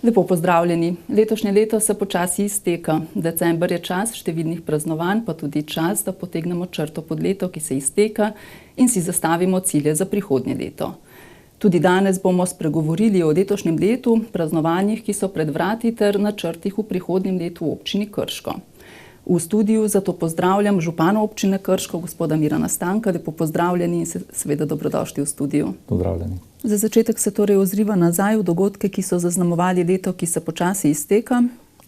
Lepo pozdravljeni. Letošnje leto se počasi izteka. December je čas številnih praznovanj, pa tudi čas, da potegnemo črto pod leto, ki se izteka, in si zastavimo cilje za prihodnje leto. Tudi danes bomo spregovorili o letošnjem letu, praznovanjih, ki so pred vrati, ter načrtih v prihodnjem letu v občini Krško. V studiu zato pozdravljam župana občine Krško, gospoda Mirana Stanka. Lepo pozdravljeni in seveda dobrodošli v studiu. Pozdravljeni. Za začetek se torej ozriva nazaj v dogodke, ki so zaznamovali leto, ki se počasi izteka.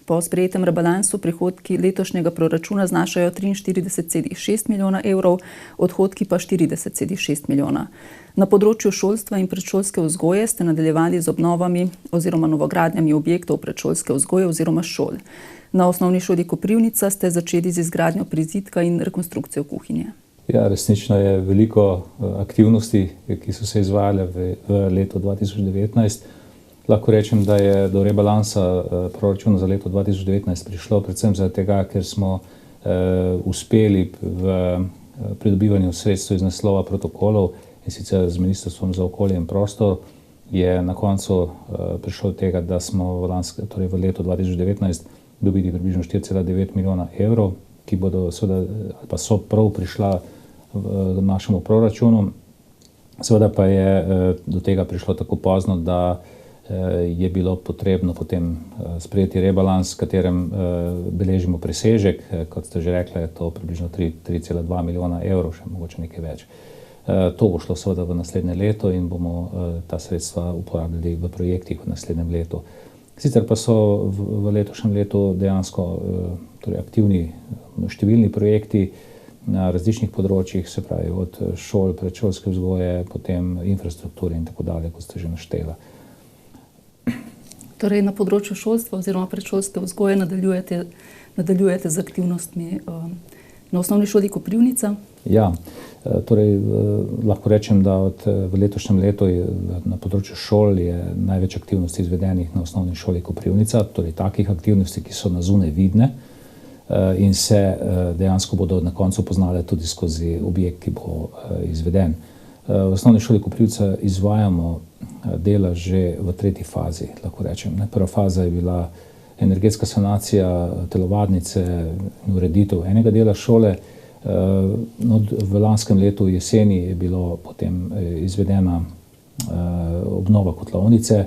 Po sprejetem rebalansu prihodki letošnjega proračuna znašajo 43,6 milijona evrov, odhodki pa 40,6 milijona. Na področju šolstva in predšolske vzgoje ste nadaljevali z obnovami oziroma novogradnjami objektov predšolske vzgoje oziroma šol. Na osnovni šoli Koprivnica ste začeli z izgradnjo prizidka in rekonstrukcijo kuhinje. Ja, resnično je veliko aktivnosti, ki so se izvajale v letu 2019. Lahko rečem, da je do rebalansa proračuna za leto 2019 prišlo predvsem zaradi tega, ker smo uspeli v pridobivanju sredstev iz naslova protokolov, in sicer z Ministrstvom za okolje in prostor je na koncu prišlo do tega, da smo v letu 2019 dobili približno 4,9 milijona evrov, ki bodo seveda, pa so prav prišla v našemu proračunu. Seveda pa je do tega prišlo tako pozno, da je bilo potrebno potem sprejeti rebalans, s katerem beležimo presežek. Kot ste že rekli, je to približno 3,2 milijona evrov, še mogoče nekaj več. To bo šlo seveda v naslednje leto in bomo ta sredstva uporabljali v projektih v naslednjem letu. Sicer pa so v letošnjem letu dejansko aktivni številni projekti na različnih področjih, se pravi od šol, predšolske vzgoje, potem infrastrukture in tako dalje, kot ste že naštela. Torej na področju šolstva oziroma predšolske vzgoje nadaljujete z aktivnostmi na osnovni šoli Koprivnica? Ja, torej lahko rečem, da v letošnjem letu na področju šol je največ aktivnosti izvedenih na osnovni šoli Koprivnica, torej takih aktivnosti, ki so na zunaj vidne in se dejansko bodo na koncu poznale tudi skozi objekt, ki bo izveden. V osnovni šoli Koprivnica izvajamo dela že v tretji fazi, lahko rečem. Prva faza je bila energetska sanacija telovadnice in ureditev enega dela šole. V lanskem letu jeseni je bilo potem izvedena obnova kotlovnice,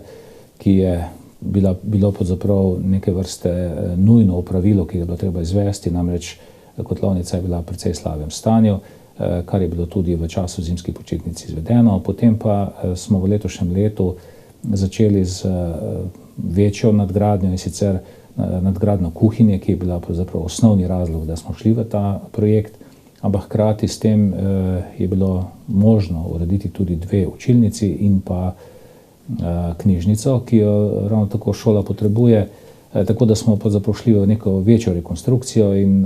ki je bilo pravzaprav neke vrste nujno opravilo, ki ga je bilo treba izvesti, namreč kotlovnica je bila v precej slabem stanju, kar je bilo tudi v času zimskih počitnic izvedeno. Potem pa smo v letošnjem letu začeli z večjo nadgradnjo, in sicer nadgradnjo kuhinje, ki je bila pravzaprav osnovni razlog, da smo šli v ta projekt, ampak hkrati s tem je bilo možno urediti tudi dve učilnici in pa knjižnico, ki jo ravno tako šola potrebuje, tako da smo pravzaprav šli v neko večjo rekonstrukcijo in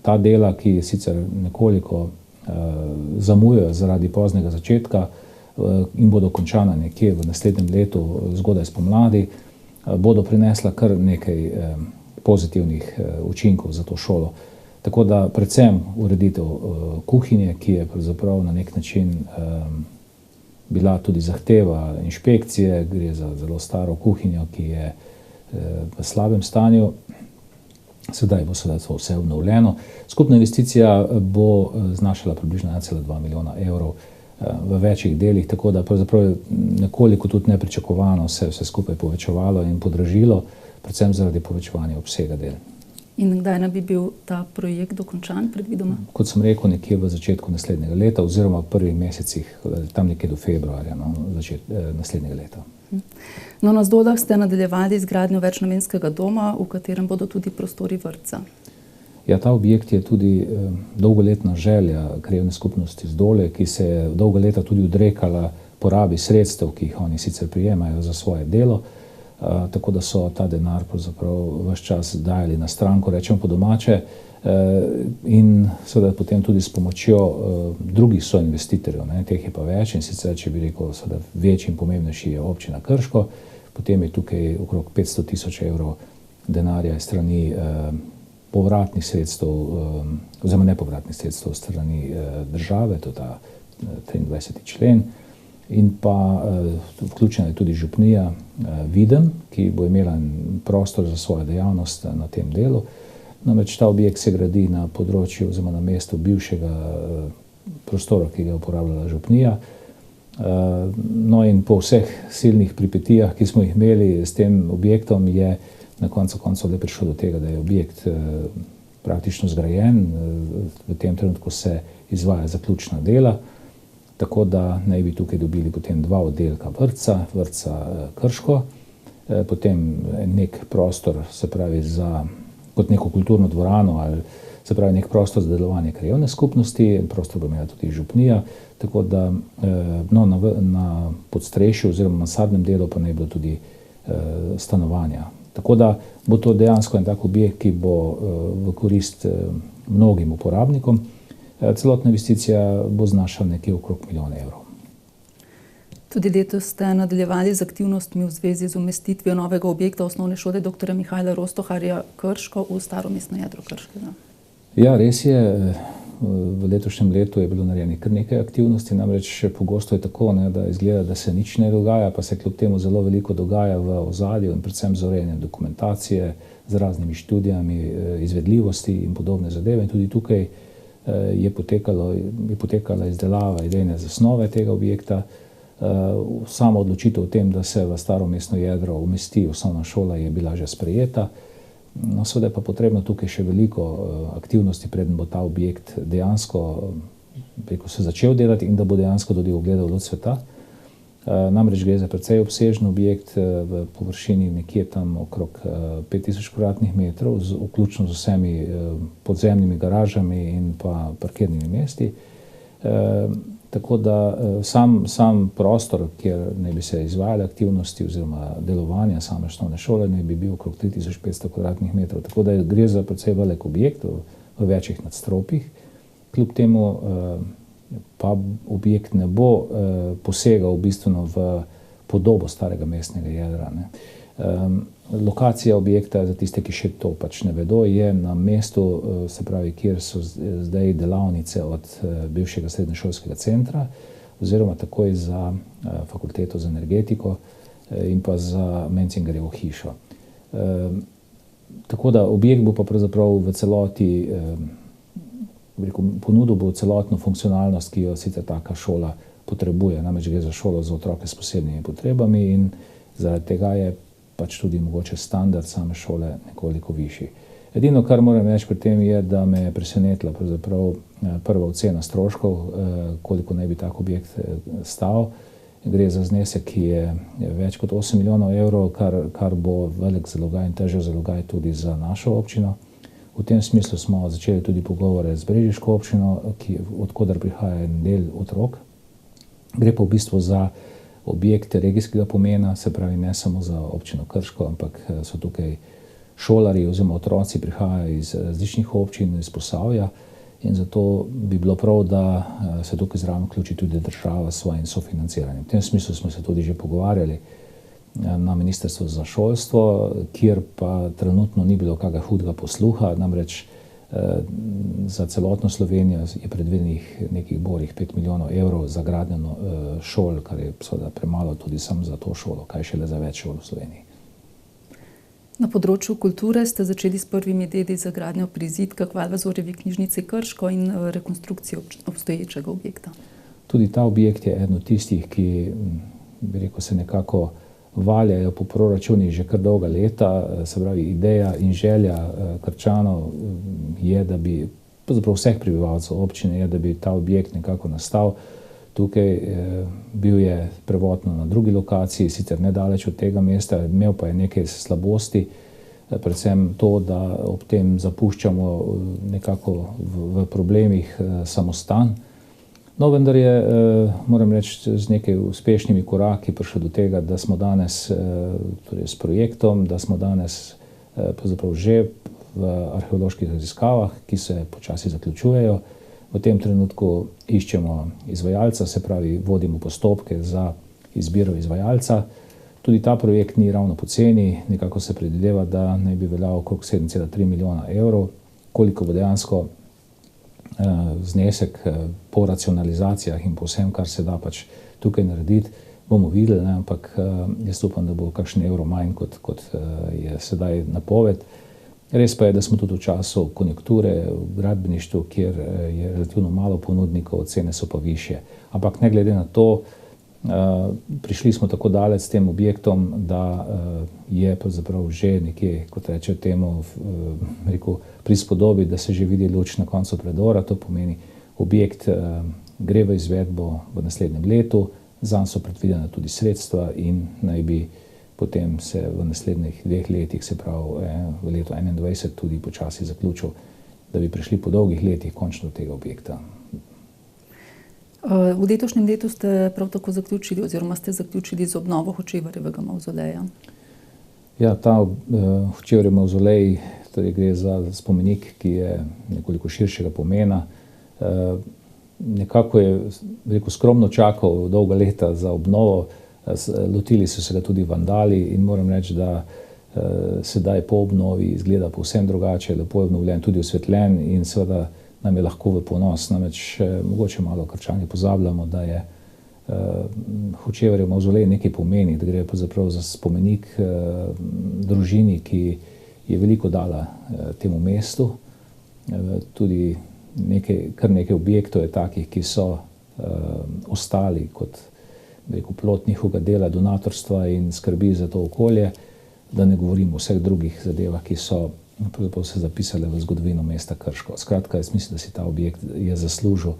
ta dela, ki sicer nekoliko zamujajo zaradi poznega začetka in bodo končana nekje v naslednjem letu, zgodaj spomladi, bodo prinesla kar nekaj pozitivnih učinkov za to šolo. Tako da predvsem ureditev kuhinje, ki je pravzaprav na nek način bila tudi zahteva inšpekcije, gre za zelo staro kuhinjo, ki je v slabem stanju. Sedaj bo to vse obnovljeno. Skupna investicija bo znašala približno 1,2 milijona evrov v večjih delih, tako da pravzaprav nekoliko tudi nepričakovano se vse skupaj povečevalo in podražilo, predvsem zaradi povečevanja obsega del. In kdaj naj bi bil ta projekt dokončan predvidoma? Kot sem rekel, nekje v začetku naslednjega leta oziroma v prvih mesecih, tam nekje do februarja naslednjega leta. No, na Zdolah ste nadaljevali izgradnjo večnamenskega doma, v katerem bodo tudi prostori vrtca. Ja, ta objekt je tudi dolgoletna želja krajevne skupnosti Zdole, ki se je dolga leta tudi odrekala porabi sredstev, ki jih oni sicer prijemajo za svoje delo, tako da so ta denar pravzaprav ves čas dajali na stran, ko rečemo po domače, in seveda potem tudi s pomočjo drugih soinvestitorjev, teh je pa več, in sicer, če bi rekel, seveda večji in pomembnejši je občina Krško, potem je tukaj okrog 500 tisoč evrov denarja iz strani povratnih sredstev, oziroma nepovratnih sredstev strani države, to je ta 23. člen. in pa vključena je tudi župnija Videm, ki bo imela prostor za svojo dejavnost na tem delu. Namreč ta objekt se gradi na področju oziroma na mestu bivšega prostora, ki ga je uporabljala župnija. No in po vseh silnih pripetijah, ki smo jih imeli s tem objektom, je na koncu koncev le prišlo do tega, da je objekt praktično zgrajen. V tem trenutku se izvaja zaključna dela, tako da naj bi tukaj dobili potem 2 oddelka vrtca Krško, potem nek prostor, se pravi kot neko kulturno dvorano, ali se pravi nek prostor za delovanje krajevne skupnosti, prostor bo imela tudi župnija, tako da na podstrešju oziroma mansardnem delu pa naj bilo tudi stanovanja. Tako da bo to dejansko en tak objekt, ki bo v korist mnogim uporabnikom. Celotna investicija bo znašala nekje okrog 1 milijon evrov. Tudi letos ste nadaljevali z aktivnostmi v zvezi z umestitvijo novega objekta osnovne šole dr. Mihaela Rostoharja Krško v staro mestno jedro Krškega. Ja, res je. V letošnjem letu je bilo narejenih kar nekaj aktivnosti, namreč pogosto je tako, da izgleda, da se nič ne dogaja, pa se kljub temu zelo veliko dogaja v ozadju in predvsem z urejanjem dokumentacije, z raznimi študijami, izvedljivosti in podobne zadeve. In tudi tukaj je potekala izdelava idejne zasnove tega objekta. Sama odločitev o tem, da se v staro mestno jedro umesti osnovna šola, je bila že sprejeta. No, seveda je pa potrebno tukaj še veliko aktivnosti, preden bo ta objekt dejansko se začel delati in da bo dejansko tudi ugledal luč sveta. Namreč gre za precej obsežen objekt v površini nekje tam okrog 5000 kvadratnih metrov, vključno z vsemi podzemnimi garažami in pa parkirnimi mesti. Tako da sam prostor, kjer naj bi se izvajale aktivnosti oziroma delovanja same osnovne šole, naj bi bil okrog 3500 kvadratnih metrov. Tako da gre za precej velik objekt v večjih nadstropjih. Kljub temu pa objekt ne bo posegal bistveno v podobo starega mestnega jedra. Lokacija objekta, za tiste, ki še to pač ne vedo, je na mestu, se pravi, kjer so zdaj delavnice od bivšega srednješolskega centra oziroma takoj za fakulteto za energetiko in pa za Mencingerjevo hišo. Tako da objekt bo pa pravzaprav v celoti, ponudil bo celotno funkcionalnost, ki jo sicer taka šola potrebuje. Namreč gre za šolo za otroke s posebnimi potrebami in zaradi tega je pač tudi mogoče standard same šole nekoliko višji. Edino, kar moram reči pri tem, je, da me je presenetila pravzaprav prva ocena stroškov, koliko naj bi tak objekt stal. Gre za znesek, ki je več kot 8 milijonov evrov, kar bo velik zalogaj in težek zalogaj tudi za našo občino. V tem smislu smo začeli tudi pogovore z brežiško občino, odkoder prihaja en del otrok. Gre pa v bistvu za objekte regijskega pomena, se pravi ne samo za občino Krško, ampak so tukaj šolari oziroma otroci prihajajo iz različnih občin, iz Posavja in zato bi bilo prav, da se tukaj zraven vključi tudi država s svojim sofinanciranjem. V tem smislu smo se tudi že pogovarjali na Ministrstvu za šolstvo, kjer pa trenutno ni bilo kakega hudega posluha, namreč za celotno Slovenijo je predvidenih nekih borih 5 milijonov evrov za gradnjo šol, kar je seveda premalo tudi samo za to šolo, kaj šele za več šol v Sloveniji. Na področju kulture ste začeli s prvimi deli za gradnjo prizidka k Valvazorjevi knjižnici Krško in rekonstrukcijo obstoječega objekta. Tudi ta objekt je eden od tistih, ki, bi rekel, se nekako valjajo po proračunih že kar dolga leta. Se pravi, ideja in želja Krčanov je, da bi, pravzaprav vseh prebivalcev občine je, da bi ta objekt nekako nastal. Tukaj bil je prvotno na drugi lokaciji, sicer nedaleč od tega mesta, imel pa je nekaj slabosti, predvsem to, da ob tem zapuščamo nekako v problemih samostan. No, vendar je, moram reči, z nekaj uspešnimi koraki prišel do tega, da smo danes torej s projektom, da smo danes pravzaprav že v arheoloških raziskavah, ki se počasi zaključujejo. V tem trenutku iščemo izvajalca, se pravi, vodimo postopke za izbiro izvajalca. Tudi ta projekt ni ravno poceni, nekako se predvideva, da naj bi veljal okrog 7,3 milijona evrov. Koliko bo dejansko znesek po racionalizacijah in po vsem, kar se da pač tukaj narediti, bomo videli, ne, ampak jaz upam, da bo kakšen evro manj, kot je sedaj napoved. Res pa je, da smo tudi v času konjunkture v gradbeništvu, kjer je relativno malo ponudnikov, cene so pa višje. Ampak ne glede na to, prišli smo tako daleč s tem objektom, da je pravzaprav že nekje, kot reče temu, pri spodobi, da se že vidi luč na koncu predora. To pomeni, objekt gre v izvedbo v naslednjem letu, zanj so predvidena tudi sredstva in naj bi potem se v naslednjih 2 letih, se pravi v letu 2021, tudi počasi zaključil, da bi prišli po dolgih letih končno do tega objekta. V letošnjem letu ste prav tako zaključili oziroma ste zaključili z obnovo Hočevarjevega mavzoleja. Ja, ta Hočevarjev mavzolej, torej gre za spomenik, ki je nekoliko širšega pomena. Nekako je, rekel, skromno čakal dolga leta za obnovo, lotili so se ga tudi vandali in moram reči, da sedaj po obnovi izgleda povsem drugače, lepo je obnovljen, tudi osvetljen in seveda nam je lahko v ponos. Namreč mogoče malo Krčani pozabljamo, da je Hočevarjev mavzolej nekaj pomeni, da gre pravzaprav za spomenik družini, ki je veliko dala temu mestu. Tudi kar nekaj objektov je takih, ki so ostali kot, rekel, plod njihovega dela, donatorstva in skrbi za to okolje, da ne govorim o vseh drugih zadevah, ki so pravzaprav se zapisale v zgodovino mesta Krško. Skratka, jaz mislim, da si ta objekt je zaslužil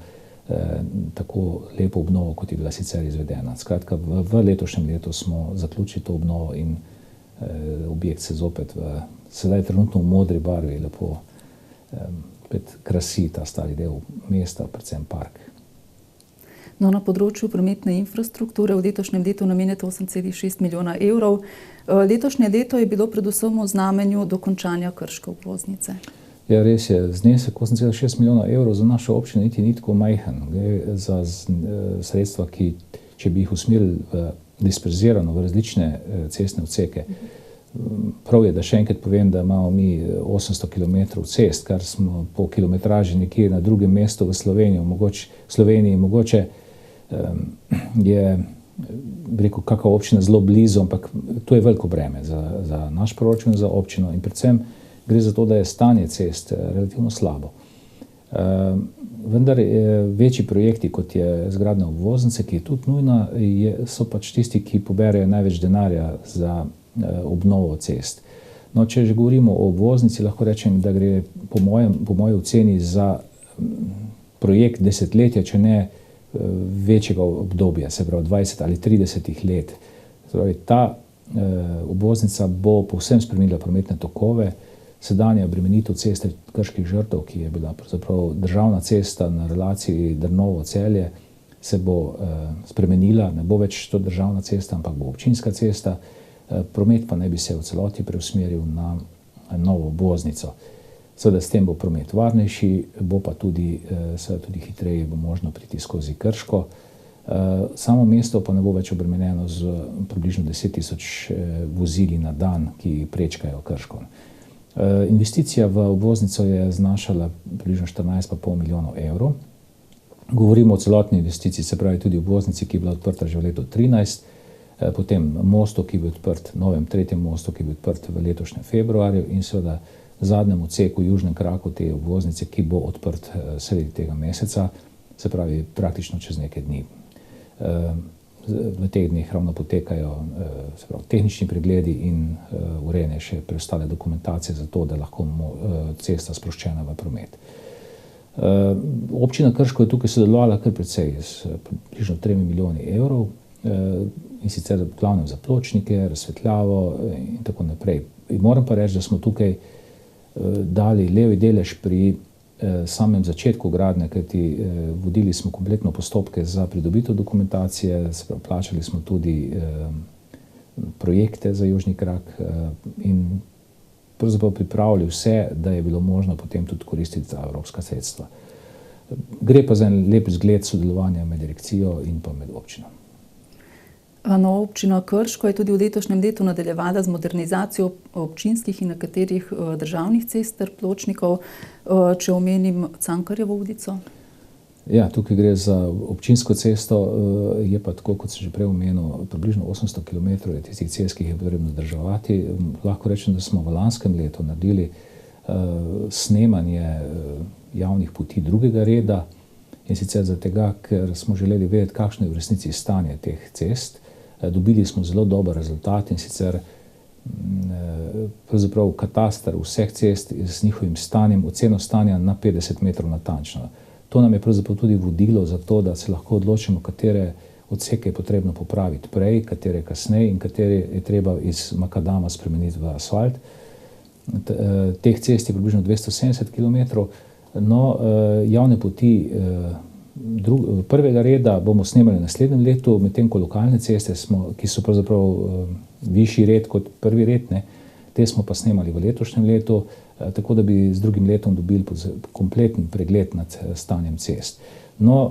tako lepo obnovo, kot je bila sicer izvedena. Skratka, v letošnjem letu smo zaključili to obnovo in objekt se zopet sedaj trenutno v modri barvi lepo krasi ta stari del mesta, predvsem park. No, na področju prometne infrastrukture v letošnjem letu namenjate 8,6 milijona evrov. Letošnje leto je bilo predvsem v znamenju dokončanja krške obvoznice. Ja, res je. Znesek 8,6 milijona evrov za našo občino niti ni tako majhen. Gre za sredstva, ki, če bi jih usmerili disperzirano v različne cestne odseke. Prav je, da še enkrat povem, da imamo mi 800 km cest, kar smo po kilometraži nekje na drugem mestu v Sloveniji. Mogoče je, rekel, kakšna občina zelo blizu, ampak to je veliko breme za naš proračun, za občino in predvsem gre za to, da je stanje cest relativno slabo. Vendar večji projekti, kot je zgradnja obvoznice, ki je tudi nujna, so pač tisti, ki poberejo največ denarja za obnovo cest. No, če že govorimo o obvoznici, lahko rečem, da gre po moji oceni za projekt desetletja, če ne večjega obdobja, se pravi 20 ali 30 let. Ta obvoznica bo povsem spremenila prometne tokove. Sedanja obremenitev ceste Krških žrtev, ki je bila pravzaprav državna cesta na relaciji Drnovo-Celje, se bo spremenila, ne bo več to državna cesta, ampak bo občinska cesta. Promet pa naj bi se v celoti preusmeril na novo obvoznico. Seveda s tem bo promet varnejši, bo pa tudi hitreje bo možno priti skozi Krško. Samo mesto pa ne bo več obremenjeno z približno 10.000 vozili na dan, ki prečkajo Krško. Investicija v obvoznico je znašala približno 14,5 milijonov evrov. Govorimo o celotni investiciji, se pravi tudi obvoznici, ki je bila odprta že v letu 2013, potem mostu, ki je bil odprt, novem tretjem mostu, ki je bil odprt v letošnjem februarju in seveda zadnjem odseku, južnem kraku te obvoznice, ki bo odprt sredi tega meseca, se pravi praktično čez nekaj dni. V teh dneh ravno potekajo tehnični pregledi in urejanje še preostale dokumentacije za to, da lahko cesta sproščena v promet. Občina Krško je tukaj sodelovala kar precej s približno 3 milijoni evrov in sicer v glavnem za pločnike, razsvetljavo in tako naprej. In moram pa reči, da smo tukaj dali levi delež pri samem začetku gradnje, kajti vodili smo kompletno postopke za pridobitev dokumentacije, plačali smo tudi projekte za južni krak in pravzaprav pripravili vse, da je bilo možno potem tudi koristiti ta evropska sredstva. Gre pa za en lep zgled sodelovanja med direkcijo in pa med občino. No, občina Krško je tudi v letošnjem letu nadaljevala z modernizacijo občinskih in nekaterih državnih cest ter pločnikov, če omenim Cankarjevo ulico. Ja, tukaj gre za občinsko cesto, je pa tako, kot sem že prej omenil, približno 800 km je tistih cest, ki jih je potrebno vzdrževati. Lahko rečem, da smo v lanskem letu naredili snemanje javnih poti drugega reda, in sicer zaradi tega, ker smo želeli vedeti, kakšno je v resnici stanje teh cest. Dobili smo zelo dober rezultat, in sicer pravzaprav kataster vseh cest z njihovim stanjem, oceno stanja na 50 metrov natančno. To nam je pravzaprav tudi vodilo za to, da se lahko odločimo, katere odseke je potrebno popraviti prej, katere kasneje in katere je treba iz makadama spremeniti v asfalt. Teh cest je približno 270 km. No, javne poti prvega reda bomo snemali v naslednjem letu, medtem ko lokalne ceste, ki so pravzaprav višji red kot prvi red, te smo pa snemali v letošnjem letu, tako da bi z drugim letom dobili kompleten pregled nad stanjem cest. No,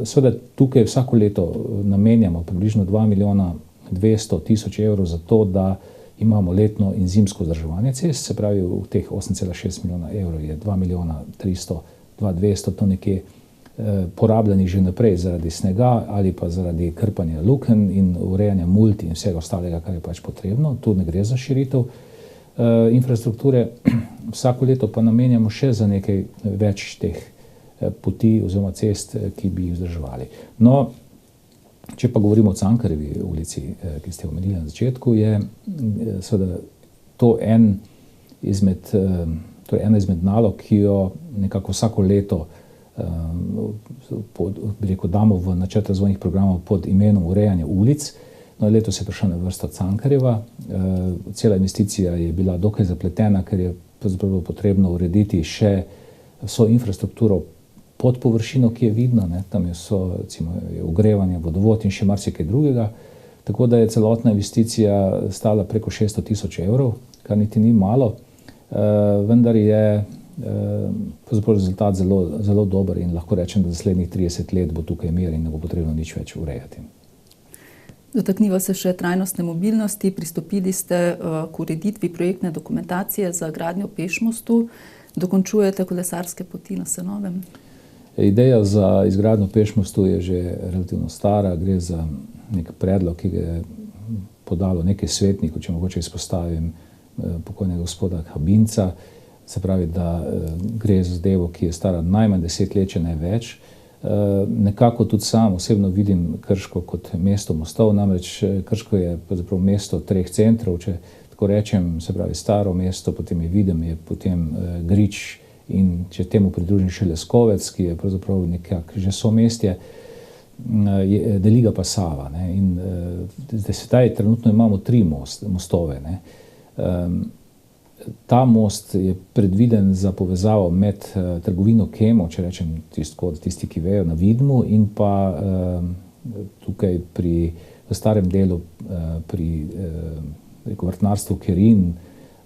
seveda tukaj vsako leto namenjamo približno 2 milijona 200 tisoč evrov za to, da imamo letno in zimsko vzdrževanje cest, se pravi v teh 8,6 milijona evrov je 2 milijona 300, 200 to nekje porabljenih že naprej zaradi snega ali pa zaradi krpanja lukenj in urejanja multi in vsega ostalega, kar je pač potrebno. Tu ne gre za širitev infrastrukture. Vsako leto pa namenjamo še za nekaj več teh poti oziroma cest, ki bi jih vzdrževali. No, če pa govorimo o Cankarjevi ulici, ki ste omenili na začetku, je seveda to ena izmed nalog, ki jo nekako vsako leto damo v načrt razvojnih programov pod imenom urejanje ulic. No, letos je prišla na vrsto Cankarjeva. Cela investicija je bila dokaj zapletena, ker je potrebno urediti še vso infrastrukturo pod površino, ki je vidna, tam je ogrevanje, vodovod in še marsikaj drugega. Tako da je celotna investicija stala preko 600 tisoč evrov, kar niti ni malo, vendar je rezultat zelo dober in lahko rečem, da za naslednjih 30 let bo tukaj mir in ne bo potrebno nič več urejati. Dotakniva se še trajnostne mobilnosti. Pristopili ste k ureditvi projektne dokumentacije za gradnjo pešmostu. Dokončujete kolesarske poti na Senovem? Ideja za izgradnjo pešmostu je že relativno stara. Gre za nek predlog, ki ga je podalo nekaj svetnikov, če mogoče izpostavim pokojnega gospoda Habinca. Se pravi, da gre za zadevo, ki je stara najmanj 10 let, če ne več. Nekako tudi sam osebno vidim Krško kot mesto mostov, namreč Krško je pravzaprav mesto 3 centrov, če tako rečem, se pravi staro mesto, potem je Videm, je potem Grič in če temu pridružim še Leskovec, ki je pravzaprav nekako že somestje, deli ga pa Sava. In sedaj trenutno imamo 3 mostove. Ta most je predviden za povezavo med trgovino Kemo, če rečem tisti, ki vejo, na Vidmu in pa tukaj v starem delu pri vrtnarstvu Kerin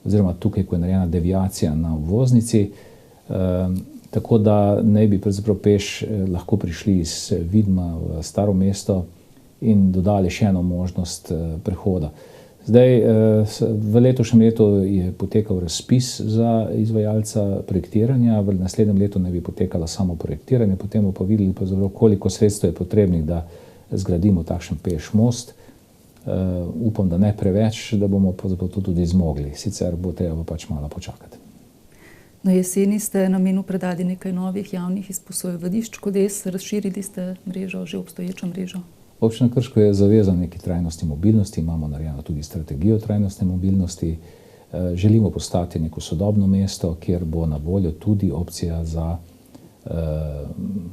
oziroma tukaj, ko je narejena deviacija na obvoznici, tako da naj bi pravzaprav peš lahko prišli iz Vidma v Staro mesto in dodali še eno možnost prehoda. Zdaj, v letošnjem letu je potekal razpis za izvajalca projektiranja, v naslednjem letu naj bi potekalo samo projektiranje, potem bomo pa videli, koliko sredstev je potrebnih, da zgradimo takšen peš most. Upam, da ne preveč, da bomo to tudi zmogli, sicer bo treba pač malo počakati. Na jeseni ste namenu predali nekaj novih javnih izposojevališč kodes, razširili ste mrežo, že obstoječo mrežo. Občina Krško je zavezana neki trajnostni mobilnosti, imamo narejeno tudi strategijo trajnostne mobilnosti. Želimo postati neko sodobno mesto, kjer bo na voljo tudi opcija za,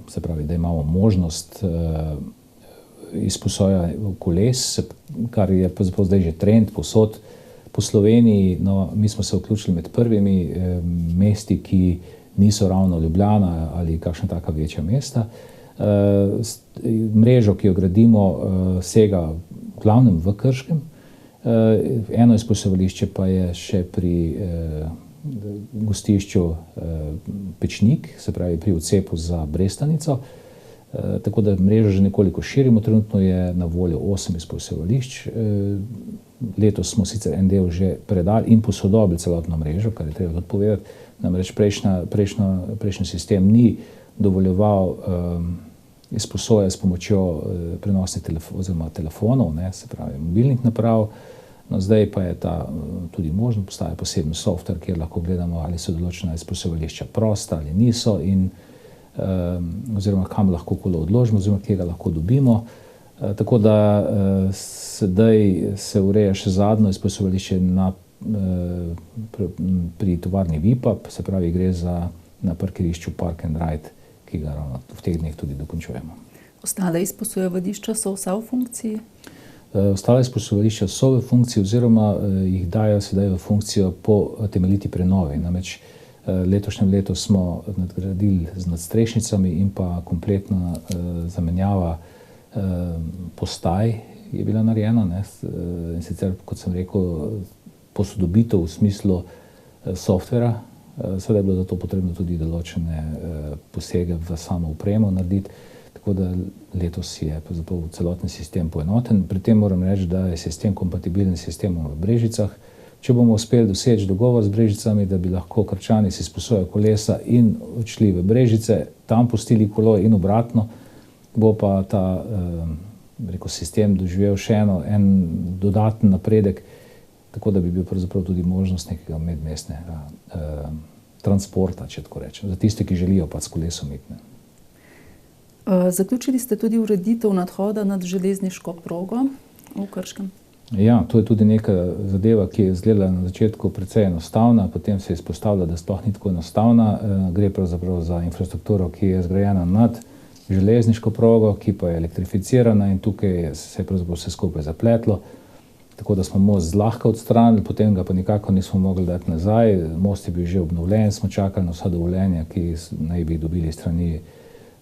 se pravi, da imamo možnost izposoja koles, kar je zdaj že trend posod po Sloveniji. No, mi smo se vključili med prvimi mesti, ki niso ravno Ljubljana ali kakšna taka večja mesta. Mrežo, ki jo gradimo, sega v glavnem v Krškem. Eno izposojevališče pa je še pri gostišču Pečnik, se pravi pri odcepu za Brestanico. Tako da mrežo že nekoliko širimo. Trenutno je na voljo 8 izposojevališč. Letos smo sicer en del že predali in posodobili celotno mrežo, kar je treba tudi povedati. Namreč prejšnji sistem ni dovoljeval izposoje s pomočjo prenosnih telefonov, se pravi mobilnih naprav. No, zdaj pa je ta tudi možno, postaja poseben software, kjer lahko gledamo, ali so določena izposojališča prosta ali niso, oziroma kam lahko kolo odložimo, oziroma kje ga lahko dobimo. Tako da sedaj se ureja še zadnjo izposojališče pri tovarni Vipap, se pravi gre na parkirišču Park and Ride, ki ga ravno v teh dneh tudi dokončujemo. Ostale izposojališča so vsa v funkciji? Ostale izposojališča so v funkciji oziroma jih dajo sedaj v funkcijo po temeljiti prenovi. Namreč letošnjem letu smo nadgradili z nadstrešnicami in pa kompletna zamenjava postaj je bila narejena. In sicer, kot sem rekel, posodobitev v smislu softvera. Seveda je bilo za to potrebno tudi določene posege v samo opremo narediti. Tako da letos je celoten sistem poenoten. Pri tem moram reči, da je sistem kompatibilen s sistemom v Brežicah. Če bomo uspeli doseči dogovor z Brežicami, da bi lahko Krčani si izposojali kolesa in odšli v Brežice, tam pustili kolo in obratno, bo pa ta sistem doživel še en dodaten napredek, tako da bi bil pravzaprav tudi možnost nekega medmestnega transporta, če tako rečem, za tiste, ki želijo s kolesom iti. Zaključili ste tudi ureditev nadhoda nad železniško progo v Krškem. Ja, to je tudi neka zadeva, ki je izgledala na začetku precej enostavna, potem se je izpostavila, da sploh ni tako enostavna. Gre pravzaprav za infrastrukturo, ki je zgrajena nad železniško progo, ki pa je elektrificirana in tukaj se je pravzaprav vse skupaj zapletlo. Tako da smo most zlahka odstranili, potem ga pa nikako nismo mogli dati nazaj. Most je bil že obnovljen, smo čakali na vsa dovoljenja, ki naj bi dobili strani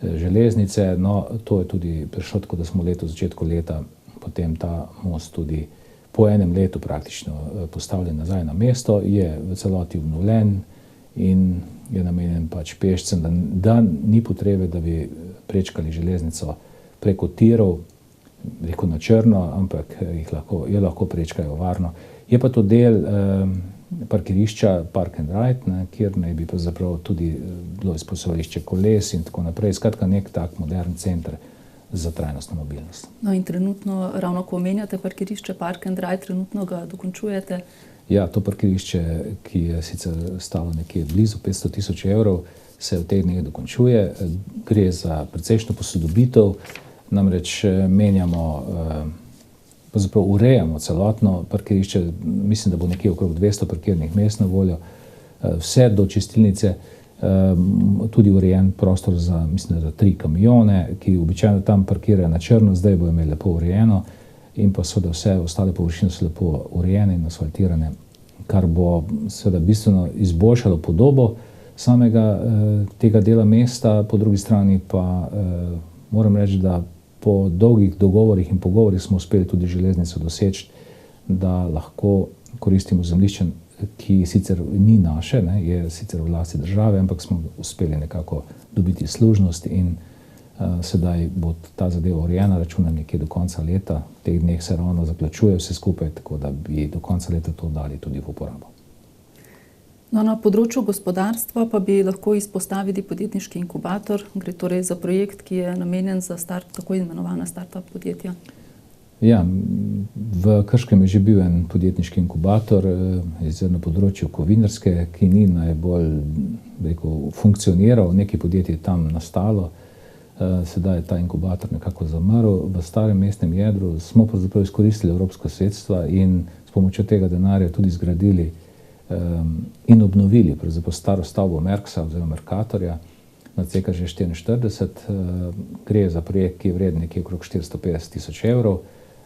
železnice. No, to je tudi prišlo, tako da smo v začetku leta potem ta most tudi po enem letu praktično postavljen nazaj na mesto, je v celoti obnovljen in je namenjen pešcem, da ni potrebe, da bi prečkali železnico preko tirov, rekel na črno, ampak je lahko prečkajo varno. Je pa to del parkirišča Park and Ride, kjer naj bi pravzaprav tudi bilo izposojališče koles in tako naprej. Skratka, nek tak modern center za trajnostno mobilnost. No in trenutno, ravno ko omenjate parkirišče Park and Ride, trenutno ga dokončujete? Ja, to parkirišče, ki je sicer stalo nekje blizu 500 000 evrov, se v teh dneh dokončuje. Gre za precejšnjo posodobitev, namreč menjamo, pravzaprav urejamo celotno parkirišče. Mislim, da bo nekje okrog 200 parkirnih mest na voljo, vse do čistilnice. Tudi urejen prostor za, mislim, za 3 kamione, ki običajno tam parkirajo na črno, zdaj bo imeli lepo urejeno in pa seveda vse ostale površine so lepo urejene in asfaltirane, kar bo seveda bistveno izboljšalo podobo samega tega dela mesta. Po drugi strani pa moram reči, da po dolgih dogovorih in pogovorih smo uspeli tudi železnico doseči, da lahko koristimo zemljišče, ki sicer ni naše, je sicer v lasti države, ampak smo uspeli nekako dobiti služnost in sedaj bo ta zadeva urejena, računam nekje do konca leta. V teh dneh se ravno zaključuje vse skupaj, tako da bi do konca leta to dali tudi v uporabo. No, na področju gospodarstva pa bi lahko izpostavili podjetniški inkubator. Gre torej za projekt, ki je namenjen za tako imenovana start-up podjetja. Ja, v Krškem je že bil en podjetniški inkubator na področju kovinarske, ki ni najbolj, funkcioniral. Nekaj podjetij je tam nastalo, sedaj je ta inkubator nekako zamrl. V starem mestnem jedru smo pravzaprav izkoristili evropska sredstva in s pomočjo tega denarja tudi zgradili in obnovili pravzaprav staro stavbo Merksa oziroma Mercatorja na CKŽ 44. Gre za projekt, ki je vreden nekje okrog 450 000 evrov.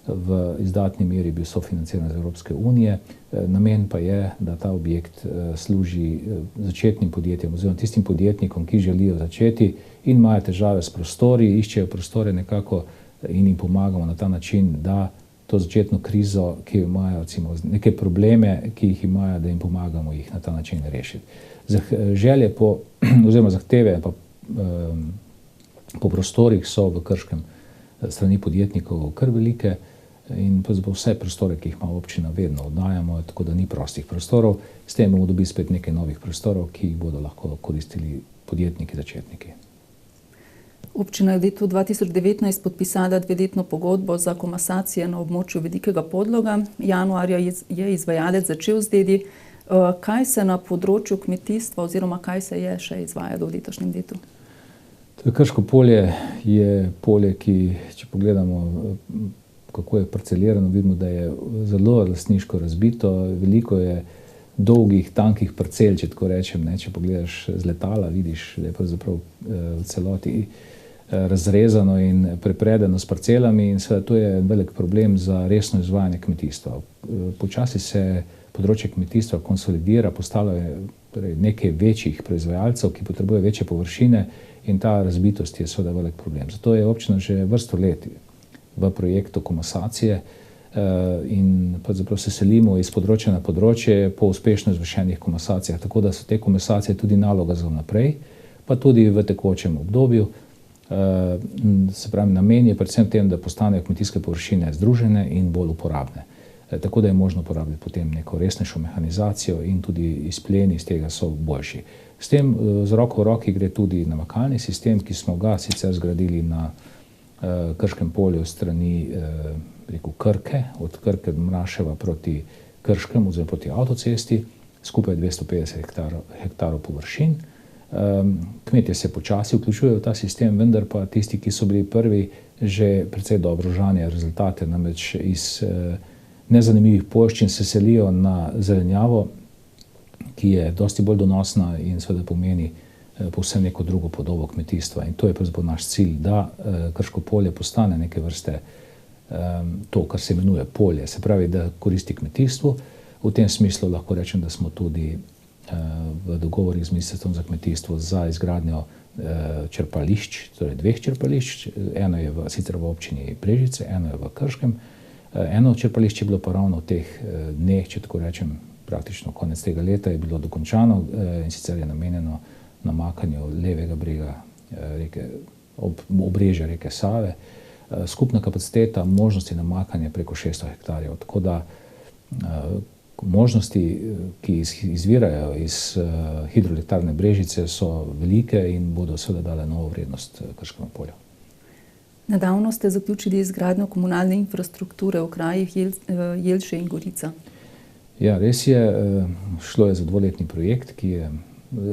V izdatni meri bil sofinanciran iz Evropske unije. Namen pa je, da ta objekt služi začetnim podjetjem oziroma tistim podjetnikom, ki želijo začeti in imajo težave s prostori, iščejo prostore nekako in jim pomagamo na ta način, da to začetno krizo, ki jo imajo, recimo neke probleme, ki jih imajo, da jim pomagamo jih na ta način rešiti. Želje oziroma zahteve po prostorih so v Krškem strani podjetnikov kar velike in vse prostore, ki jih ima občina, vedno oddajamo, tako da ni prostih prostorov. S tem bomo dobili spet nekaj novih prostorov, ki jih bodo lahko koristili podjetniki, začetniki. Občina je v letu 2019 podpisala 2-letno pogodbo za komasacije na območju Velikega Podloga. Januarja je izvajalec začel z deli. Kaj se na področju kmetijstva oziroma kaj se je še izvajalo v letošnjem letu? Krško polje je polje, ki, če pogledamo, kako je parcelirano, vidimo, da je zelo lastniško razbito. Veliko je dolgih, tankih parcel, če tako rečem. Če pogledaš z letala, vidiš, da je pravzaprav v celoti razrezano in prepredeno s parcelami in seveda to je velik problem za resno izvajanje kmetijstva. Počasi se področje kmetijstva konsolidira, postavlja nekaj večjih proizvajalcev, ki potrebuje večje površine in ta razbitost je seveda velik problem. Zato je občina že vrsto let v projektu komasacije in pravzaprav se selimo iz področja na področje po uspešno izvršenih komasacijah, tako da so te komasacije tudi naloga za naprej, pa tudi v tekočem obdobju. Se pravi, namen je predvsem tem, da postanejo kmetijske površine združene in bolj uporabne. Tako da je možno uporabiti potem neko resnejšo mehanizacijo in tudi izpleni iz tega so boljši. S tem z roko v roki gre tudi namakalni sistem, ki smo ga sicer zgradili na Krškem polju strani Krke, od Krke Mraševa proti Krškem oziroma proti avtocesti, skupaj 250 hektarov površin. Kmetje se počasi vključujejo v ta sistem, vendar pa tisti, ki so bili prvi, že precej dobro žanje rezultate, namreč iz nezanimivih poljščin se selijo na zelenjavo, ki je dosti bolj donosna in seveda pomeni povsem neko drugo podobo kmetijstva. In to je pravzaprav naš cilj, da Krško polje postane neke vrste to, kar se imenuje polje, se pravi, da koristi kmetijstvu. V tem smislu lahko rečem, da smo tudi v dogovorih z Ministrstvom za kmetijstvo za izgradnjo črpališč, torej 2 črpališč. Eno je sicer v občini Brežice, eno je v Krškem. Eno črpališče je bilo pa ravno v teh dneh, če tako rečem, praktično konec tega leta je bilo dokončano in sicer je namenjeno namakanju levega brega obrežja reke Save. Skupna kapaciteta možnosti namakanja preko 600 hektarjev. Tako da možnosti, ki izvirajo iz hidroelektrarne Brežice, so velike in bodo seveda dale novo vrednost Krškemu polju. Nedavno ste zaključili izgradnjo komunalne infrastrukture v krajih Jelše in Gorica. Ja, res je. Šlo je za 2-letni projekt, ki je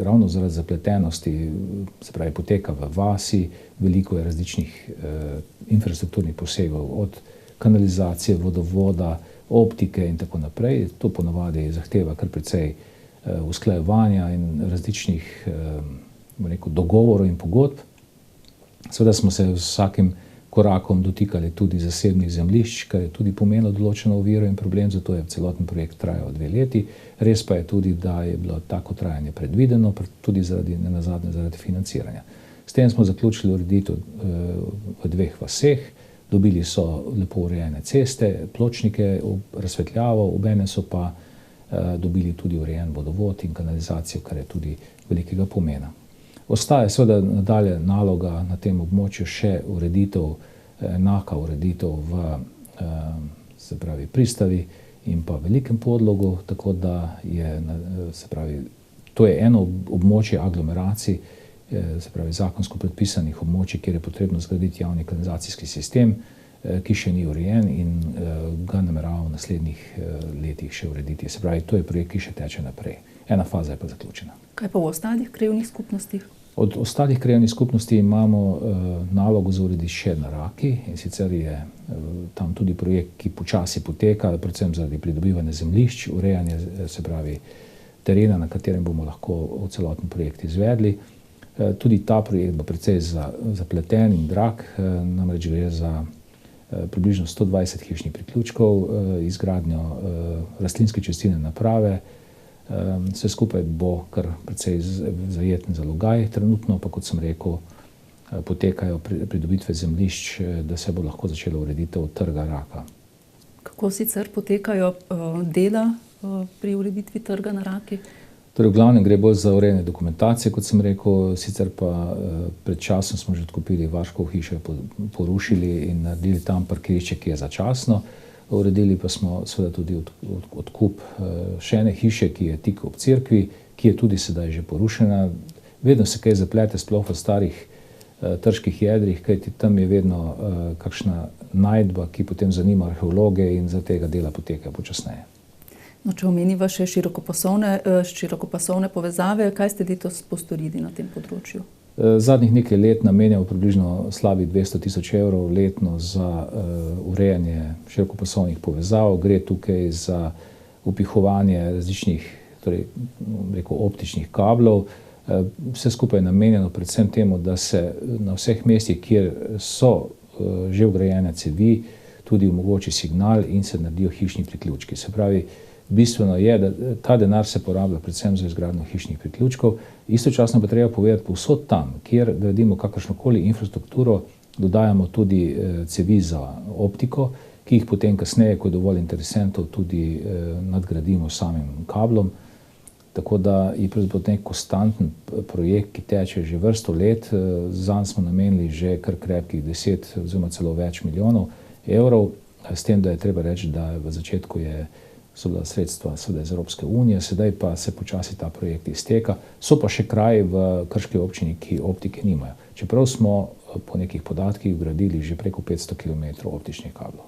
ravno zaradi zapletenosti, se pravi, poteka v vasi, veliko je različnih infrastrukturnih posegov, od kanalizacije, vodovoda, optike in tako naprej. To ponavadi zahteva kar precej usklajevanja in različnih dogovorov in pogodb. Seveda smo se z vsakim korakom dotikali tudi zasebnih zemljišč, kar je tudi pomenilo določeno oviro in problem, zato je celoten projekt trajal 2 leti. Res pa je tudi, da je bilo tako trajanje predvideno, tudi nenazadnje zaradi financiranja. S tem smo zaključili ureditev v 2 vaseh, dobili so lepo urejene ceste, pločnike, razsvetljavo, obenem so pa dobili tudi urejen vodovod in kanalizacijo, kar je tudi velikega pomena. Ostaja seveda nadalje naloga na tem območju še ureditev, enaka ureditev v Pristavi in pa Velikem Podlogu, tako da je, se pravi, to je eno območje aglomeracij, se pravi zakonsko predpisanih območij, kjer je potrebno zgraditi javni kanalizacijski sistem, ki še ni urejen in ga nameravamo v naslednjih letih še urediti. Se pravi, to je projekt, ki še teče naprej. Ena faza je pa zaključena. Kaj pa v ostalih krajevnih skupnostih? Od ostalih krajevnih skupnosti imamo nalogo za urediti še na Raki in sicer je tam tudi projekt, ki počasi poteka, predvsem zaradi pridobivanja zemljišč, urejanje, se pravi, terena, na katerem bomo lahko celoten projekt izvedli. Tudi ta projekt bo precej zapleten in drag, namreč gre za približno 120 hišnih priključkov, izgradnjo rastlinske čistilne naprave. Vse skupaj bo kar precej zajeten zalogaj. Trenutno pa, kot sem rekel, potekajo pridobitve zemljišč, da se bo lahko začela ureditev trga Raka. Kako sicer potekajo dela pri ureditvi trga na Raki? Torej, v glavnem gre bolj za urejanje dokumentacije, kot sem rekel, sicer pa pred časom smo že odkupili Vaškovo hišo, porušili in naredili tam parkirišče, ki je začasno. Uredili pa smo seveda tudi odkup še ene hiše, ki je tik ob cerkvi, ki je tudi sedaj že porušena. Vedno se kaj zaplete, sploh v starih trških jedrih, kajti tam je vedno kakšna najdba, ki potem zanima arheologe in za tega dela poteka počasneje. No, če omeniva še širokopasovne povezave, kaj ste letos postorili na tem področju? Zadnjih nekaj let namenjamo približno slabih 200 tisoč evrov letno za urejanje širokopasovnih povezav. Gre tukaj za upihovanje različnih, torej, optičnih kablov. Vse skupaj je namenjeno predvsem temu, da se na vseh mestih, kjer so že vgrajene cevi, tudi omogoči signal in se naredijo hišni priključki. Se pravi, bistveno je, da ta denar se porablja predvsem za izgradnjo hišnih priključkov. Istočasno pa treba povedati, povsod tam, kjer gradimo kakršnokoli infrastrukturo, dodajamo tudi cevi za optiko, ki jih potem kasneje, ko je dovolj interesentov, tudi nadgradimo samim kablom. Tako da je pravzaprav nek konstanten projekt, ki teče že vrsto let. Zanj smo namenili že kar krepkih 10 oziroma celo več milijonov evrov, s tem, da je treba reči, da v začetku so bila sredstva iz Evropske unije, sedaj pa se počasi ta projekt izteka. So pa še kraji v Krški občini, ki optike nimajo. Čeprav smo po nekih podatkih vgradili že preko 500 km optičnih kablov.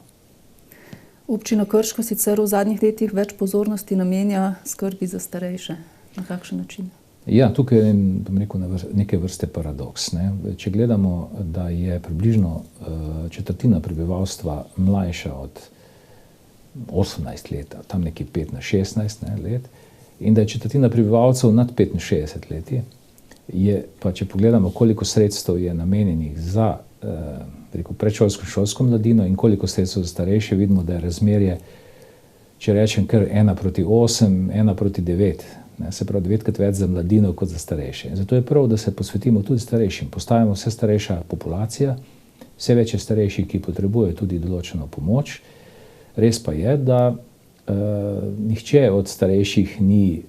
Občina Krško sicer v zadnjih letih več pozornosti namenja skrbi za starejše. Na kakšen način? Ja, tukaj je neke vrste paradoks. Če gledamo, da je približno četrtina prebivalstva mlajša od 18 let, tam nekje 15-16 let, in da je četrtina prebivalcev nad 65 leti, pa če pogledamo, koliko sredstev je namenjenih za predšolsko in šolsko mladino in koliko sredstev za starejše, vidimo, da je razmerje, če rečem, kar 1:8, 1:9. Se pravi, 9-krat več za mladino kot za starejše. In zato je prav, da se posvetimo tudi starejšim. Postajamo vse starejša populacija, vse več je starejših, ki potrebujejo tudi določeno pomoč. Res pa je, da nihče od starejših ni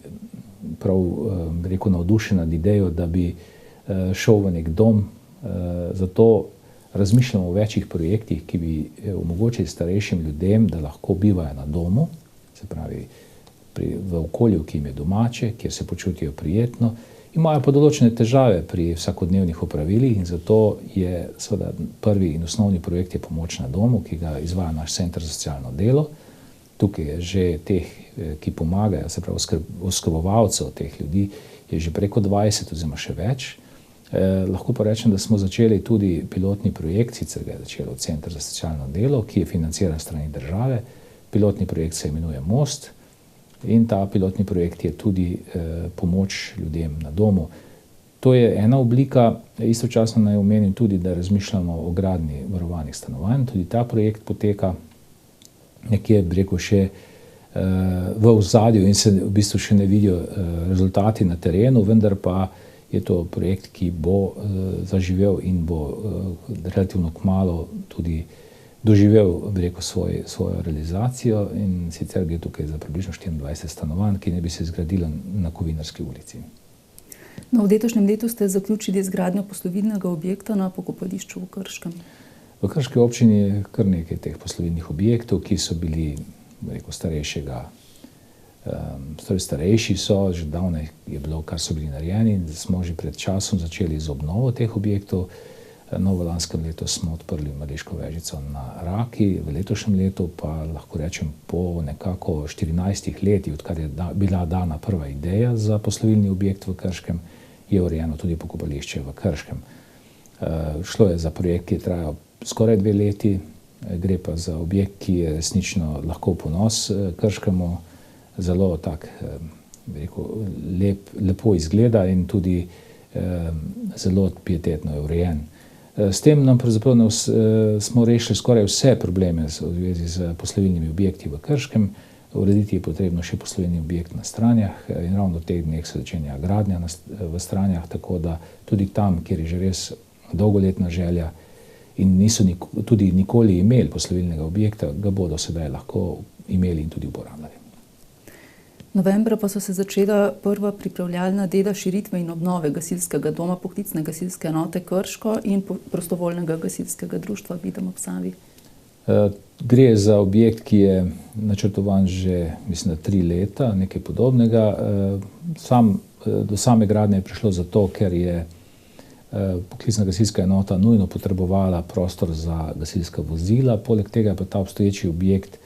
prav navdušen nad idejo, da bi šel v nek dom. Zato razmišljamo o večjih projektih, ki bi omogočili starejšim ljudem, da lahko bivajo na domu, se pravi v okolju, ki jim je domače, kjer se počutijo prijetno, imajo pa določene težave pri vsakodnevnih opravilih in zato je seveda prvi in osnovni projekt je pomoč na domu, ki ga izvaja naš Center za socialno delo. Tukaj je že teh, ki pomagajo, se pravi oskrbovalcev teh ljudi, je že preko 20 oziroma še več. Lahko pa rečem, da smo začeli tudi pilotni projekt, sicer ga je začelo Center za socialno delo, ki je financiran strani države. Pilotni projekt se imenuje Most. In ta pilotni projekt je tudi pomoč ljudem na domu. To je ena oblika, istočasno naj omenim tudi, da razmišljamo o gradnji varovanih stanovanj. Tudi ta projekt poteka nekje, bi rekel, še v ozadju in se v bistvu še ne vidijo rezultati na terenu, vendar pa je to projekt, ki bo zaživel in bo relativno kmalu tudi doživel, bi rekel, svojo realizacijo, in sicer gre tukaj za približno 24 stanovanj, ki ne bi se zgradila na Kovinarski ulici. No, v letošnjem letu ste zaključili izgradnjo poslovilnega objekta na pokopališču v Krškem. V Krški občini je kar nekaj teh poslovilnih objektov, ki so bili, bi rekel, starejši so, že davno je bilo, kar so bili narejeni, smo že pred časom začeli z obnovo teh objektov. V lanskem letu smo odprli Mladeško vežico na Raki, v letošnjem letu pa lahko rečem po nekako 14 letih, odkar je bila dana prva ideja za poslovilni objekt v Krškem, je urejeno tudi pokopališče v Krškem. Šlo je za projekt, ki je trajal skoraj 2 leti, gre pa za objekt, ki je resnično lahko ponos Krškemu, zelo tak, bi rekel, lepo izgleda in tudi zelo pietetno je urejen. S tem nam pravzaprav smo rešili skoraj vse probleme v zvezi z poslovilnimi objekti v Krškem. Urediti je potrebno še poslovilni objekt na Stranjah in ravno v teh dneh se začenja gradnja v Stranjah, tako da tudi tam, kjer je že res dolgoletna želja in niso tudi nikoli imeli poslovilnega objekta, ga bodo sedaj lahko imeli in tudi uporabljali. Novembra pa so se začela prva pripravljalna dela širitve in obnove gasilskega doma poklicne gasilske enote Krško in prostovoljnega gasilskega društva Videm ob Savi. Gre za objekt, ki je načrtovan že, mislim, 3 leta, nekaj podobnega. Do same gradnje je prišlo zato, ker je poklicna gasilska enota nujno potrebovala prostor za gasilska vozila, poleg tega je pa ta obstoječi objekt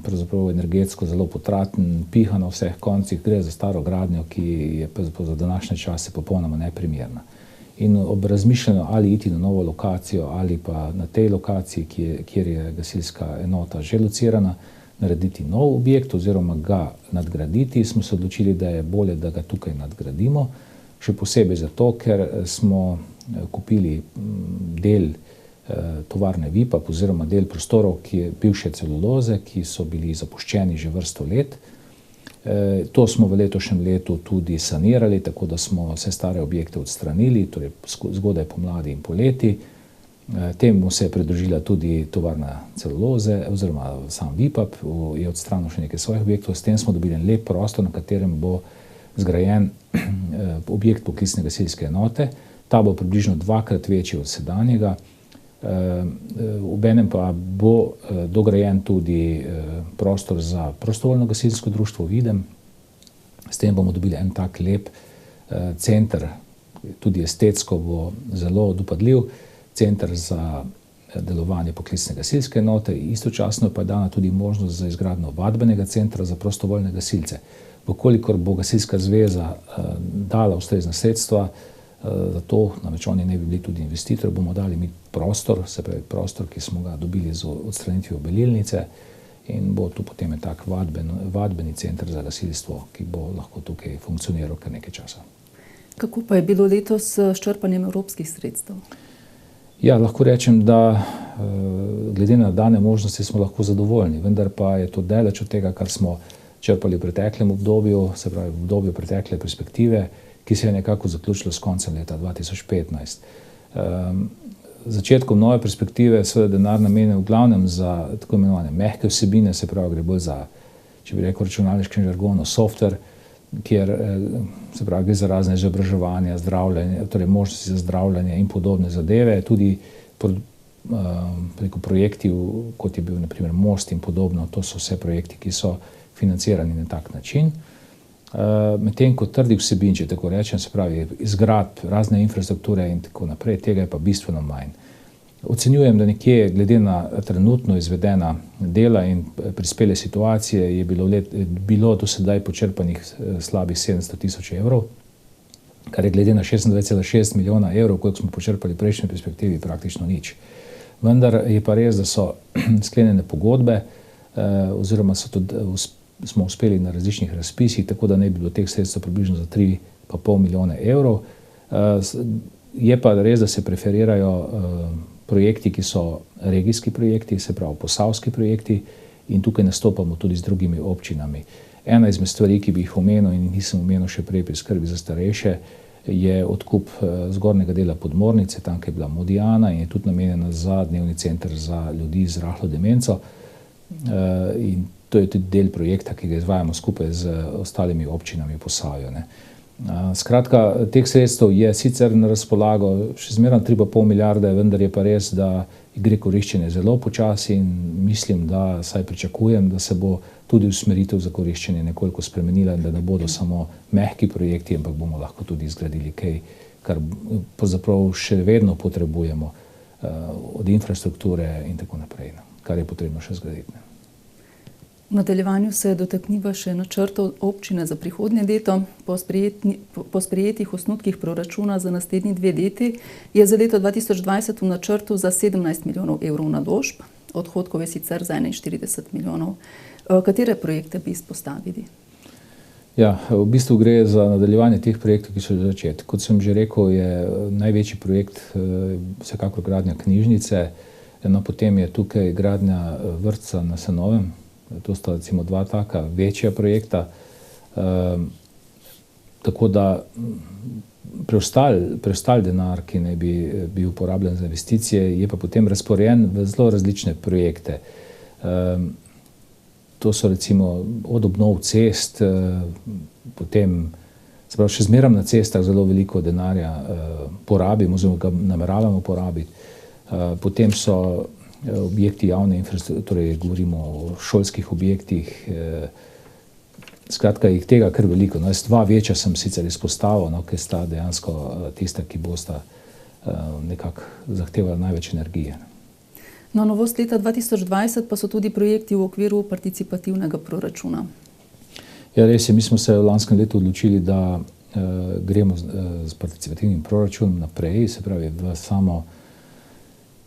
pravzaprav energetsko zelo potraten, piha na vseh koncih, gre za staro gradnjo, ki je za današnje čase popolnoma neprimerna. In ob razmišljanju, ali iti na novo lokacijo ali pa na tej lokaciji, kjer je gasilska enota že locirana, narediti nov objekt oziroma ga nadgraditi, smo se odločili, da je bolje, da ga tukaj nadgradimo. Še posebej zato, ker smo kupili del tovarne Vipap oziroma del prostorov, ki je bivše celuloze, ki so bili zapuščeni že vrsto let. To smo v letošnjem letu tudi sanirali, tako da smo vse stare objekte odstranili, torej zgodaj pomladi in poleti. Temu se je pridružila tudi tovarna celuloze oziroma sam Vipap, je odstranil še nekaj svojih objektov. S tem smo dobili lep prostor, na katerem bo zgrajen objekt poklicne gasilske enote. Ta bo približno 2-krat večji od sedanjega. Obenem pa bo dograjen tudi prostor za prostovoljno gasilsko društvo Videm. S tem bomo dobili en tak lep center, tudi estetsko bo zelo dopadljiv, center za delovanje poklicne gasilske enote. Istočasno pa je dana tudi možnost za izgradnjo vadbenega centra za prostovoljne gasilce. Vkolikor bo gasilska zveza dala ustrezna sredstva, zato, namreč oni ne bi bili tudi investitor, bomo dali mi prostor, se pravi prostor, ki smo ga dobili z odstranitvijo belilnice, in bo tu potem tak vadbeni center za gasilstvo, ki bo lahko tukaj funkcioniral kar nekaj časa. Kako pa je bilo letos s črpanjem evropskih sredstev? Ja, lahko rečem, da glede na dane možnosti smo lahko zadovoljni, vendar pa je to daleč od tega, kar smo črpali v preteklem obdobju, se pravi v obdobju pretekle perspektive, ki se je nekako zaključilo s koncem leta 2015. Začetkom nove perspektive seveda denar namenjen v glavnem za tako imenovane mehke vsebine, se pravi gre bolj za, če bi rekel računalniškem žargonu, software, kjer se pravi gre za razne izobraževanja, zdravljenje, torej možnosti za zdravljenje in podobne zadeve, tudi preko projektov, kot je bil na primer Most in podobno, to so vse projekti, ki so financirani na tak način. Medtem ko trdih vsebin, če tako rečem, se pravi izgradb, razne infrastrukture in tako naprej, tega je pa bistveno manj. Ocenjujem, da nekje glede na trenutno izvedena dela in prispele situacije je bilo do sedaj počrpanih slabih 700 000 evrov, kar je glede na 26,6 milijona evrov, koliko smo počrpali v prejšnji perspektivi, praktično nič. Vendar je pa res, da so sklenjene pogodbe oziroma smo uspeli na različnih razpisih, tako da ne bi bilo teh sredstev približno za 3,5 milijona evrov. Je pa res, da se preferirajo projekti, ki so regijski projekti, se pravi posavski projekti, in tukaj nastopamo tudi z drugimi občinami. Ena izmed stvari, ki bi jih omenil in nisem omenil še prej pri skrbi za starejše, je odkup zgornjega dela Podmornice, tam je bila Modijana in je tudi namenjena za dnevni center za ljudi z rahlo demenco. In to je tudi del projekta, ki ga izvajamo skupaj z ostalimi občinami v Posavju. Skratka, teh sredstev je sicer na razpolago, še zmeraj 3,5 milijarde, vendar je pa res, da gre koriščenje zelo počasi in mislim, da saj pričakujem, da se bo tudi usmeritev za koriščenje nekoliko spremenila in da ne bodo samo mehki projekti, ampak bomo lahko tudi zgradili kaj, kar pravzaprav še vedno potrebujemo od infrastrukture in tako naprej, kar je potrebno še zgraditi. V nadaljevanju se dotakniva še načrtov občine za prihodnje leto. Po sprejetih osnutkih proračuna za naslednji 2 leti je za leto 2020 v načrtu za 17 milijonov evrov naložb, odhodkov je sicer za 41 milijonov. Katere projekte bi izpostavili? Ja, v bistvu gre za nadaljevanje teh projektov, ki so že začeti. Kot sem že rekel, je največji projekt vsekakor gradnja knjižnice, potem je tukaj gradnja vrtca na Senovem. To sta recimo 2 taka večja projekta, tako da preostal denar, ki naj bi bil uporabljen za investicije, je pa potem razporejen v zelo različne projekte. To so recimo od obnov cest, potem se pravi, še zmeraj na cestah zelo veliko denarja porabimo, oziroma ga nameravamo porabiti. Potem so objekti javne infrastrukture, torej govorimo o šolskih objektih, Skratka, jih tega kar veliko. No, dva večja sem sicer izpostavil, no, ki sta dejansko tista, ki bosta nekako zahtevala največ energije. No, novost leta 2020 pa so tudi projekti v okviru participativnega proračuna. Ja, res je, mi smo se v lanskem letu odločili, da gremo s participativnim proračunom naprej, se pravi v samo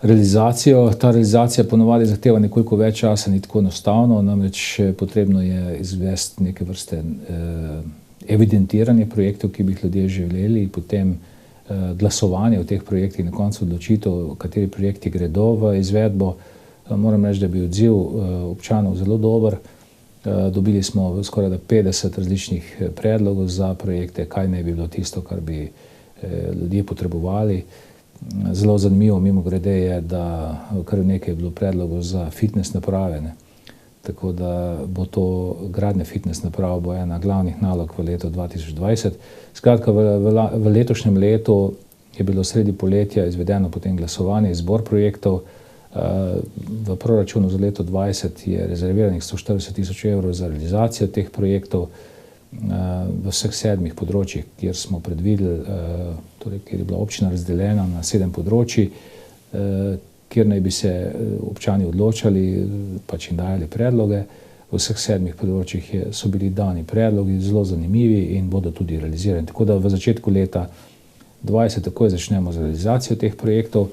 realizacijo. Ta realizacija ponovadi zahteva nekoliko več časa, ni tako enostavno, namreč potrebno je izvesti neke vrste evidentiranje projektov, ki bi jih ljudje želeli, potem glasovanje v teh projektih, na koncu odločitev, kateri projekti gredo v izvedbo. Moram reči, da je bil odziv občanov zelo dober. Dobili smo skoraj 50 različnih predlogov za projekte, kaj naj bi bilo tisto, kar bi ljudje potrebovali. Zelo zanimivo mimogrede je, da kar nekaj je bilo predlogov za fitness naprave, ne. Tako da bo to gradnja fitness naprav bo ena glavnih nalog v letu 2020. Skratka, v letošnjem letu je bilo sredi poletja izvedeno potem glasovanje, izbor projektov. V proračunu za leto 2020 je rezerviranih 140 tisoč evrov za realizacijo teh projektov v vseh 7 področjih, kjer smo predvideli, torej kjer je bila občina razdeljena na 7 področji, kjer naj bi se občani odločali, pač jim dajali predloge. V vseh 7 področjih so bili dani predlogi, zelo zanimivi in bodo tudi realizirani. Tako da v začetku leta 2020 takoj začnemo z realizacijo teh projektov.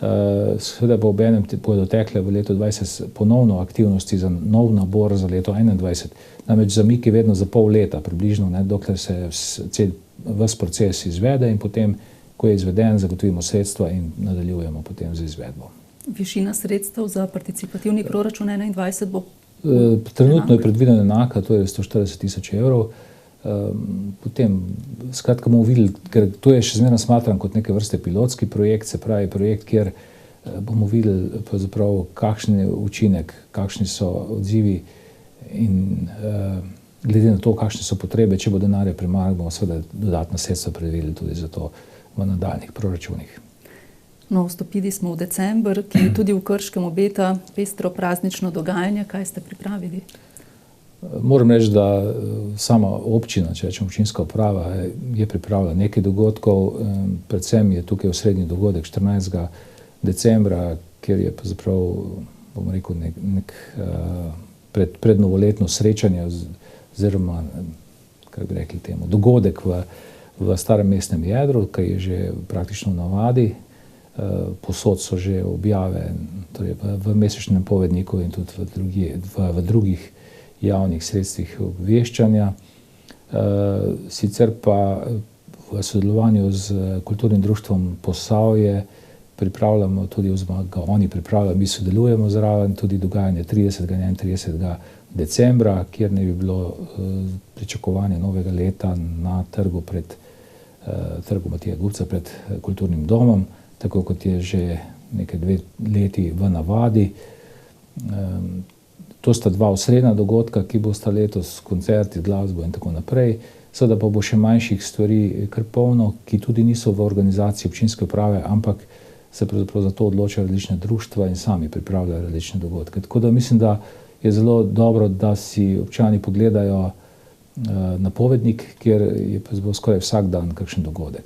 Seveda pa obenem bodo tekle v letu 2020 ponovno aktivnosti za nov nabor za leto 2021. Namreč zamik je vedno za pol leta približno, ne, dokler se ves proces izvede in potem, ko je izveden, zagotovimo sredstva in nadaljujemo potem z izvedbo. Višina sredstev za participativni proračun 2021 bo trenutno je predvidena enaka, to je 140 tisoč evrov. Potem, skratka, bomo videli, ker to je še zmeraj smatran kot neke vrste pilotski projekt, se pravi projekt, kjer bomo videli pravzaprav kakšen je učinek, kakšni so odzivi in glede na to, kakšne so potrebe, če bo denarja premalo, bomo seveda dodatna sredstva predvideli tudi za to v nadaljnjih proračunih. No, vstopili smo v december, ki tudi v Krškem obeta pestro praznično dogajanje. Kaj ste pripravili? Moram reči, da sama občina, če rečem občinska uprava, je pripravila nekaj dogodkov. Predvsem je tukaj osrednji dogodek 14. decembra, kjer je pravzaprav, bomo rekel, prednovoletno srečanje oziroma, kako bi rekli temu, dogodek v starem mestnem jedru, ki je že praktično v navadi. Posod so že objave, torej v mesečnem povedniku in tudi v drugih javnih sredstvih obveščanja. Sicer pa v sodelovanju z kulturnim društvom Posavje pripravljamo tudi, oziroma ga oni pripravljajo, mi sodelujemo zraven, tudi dogajanje 30. in 31. decembra, kjer naj bi bilo pričakovanje novega leta na trgu trgu Matija Gubca pred kulturnim domom, tako kot je že nekaj 2 leti v navadi. To sta 2 osrednja dogodka, ki bosta letos, koncerti, glasbo in tako naprej. Seveda pa bo še manjših stvari kar polno, ki tudi niso v organizaciji občinske uprave, ampak se pravzaprav za to odločajo različna društva in sami pripravljajo različne dogodke. Tako da mislim, da je zelo dobro, da si občani pogledajo napovednik, kjer je skoraj vsak dan kakšen dogodek.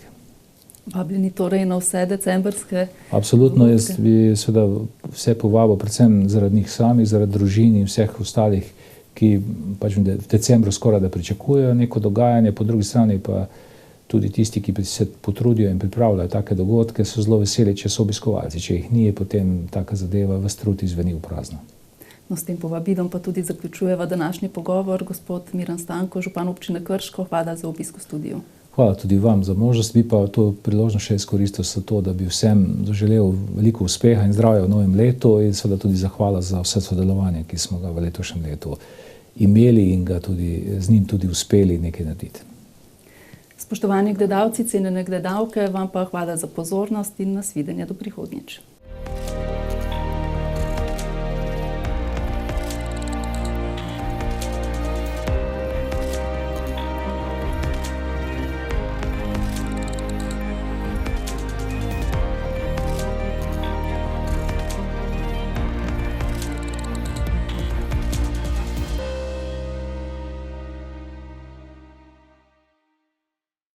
Vabljeni torej na vse decembrske dogodke? Absolutno, jaz bi seveda vse povabil, predvsem zaradi njih samih, zaradi družin in vseh ostalih, ki pač v decembru skoraj da pričakujejo neko dogajanje, po drugi strani pa tudi tisti, ki se potrudijo in pripravljajo take dogodke, so zelo veseli, če so obiskovalci. Če jih ni, potem taka zadeva ves trud izveni v prazno. No, s tem povabilom pa tudi zaključujeva današnji pogovor. Gospod Miran Stanko, župan občine Krško, hvala za obisk v studiu. Hvala tudi vam za možnost, bi pa to priložnost še izkoristil za to, da bi vsem zaželel veliko uspeha in zdravja v novem letu in seveda tudi zahvala za vse sodelovanje, ki smo ga v letošnjem letu imeli in ga tudi z njim tudi uspeli nekaj narediti. Spoštovani gledalci, cenjene gledalke, vam pa hvala za pozornost in nasvidenje do prihodnjič.